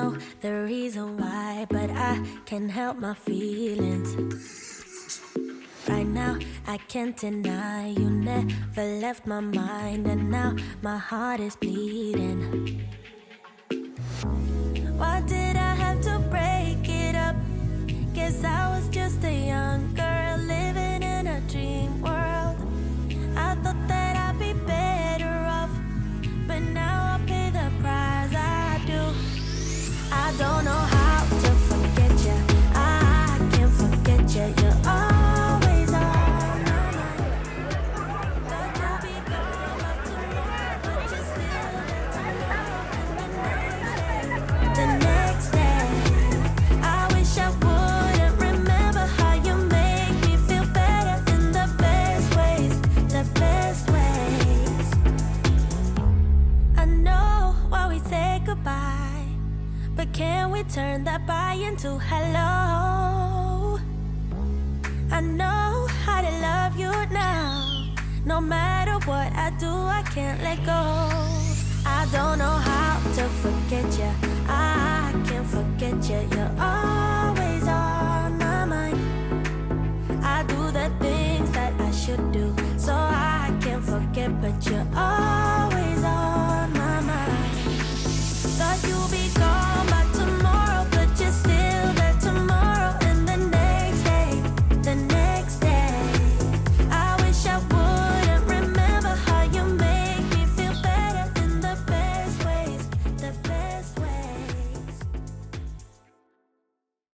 know the reason why, but I can't help my feelings. Right now, I can't deny you never left my mind, and now my heart is bleeding. Why did I have to break it up? Guess I was just a young girl living in a dream world. I thought that I'd be better off, but now I pay the price I do. I don't know how to forget you. I can't forget you. You're always on my mind. Thought you'd be gone by tomorrow, but you're still there tonight. The next day, I wish I wouldn't remember how you make me feel better in the best ways, the best ways. I know why we say goodbye, but can we turn that bye into hello? I know how to love you now. No matter what I do, I can't let go. I don't know how to forget you. I can't forget you. You're always on my mind. I do the things that I should do, so I can't forget, but you're always on my mind. Thought you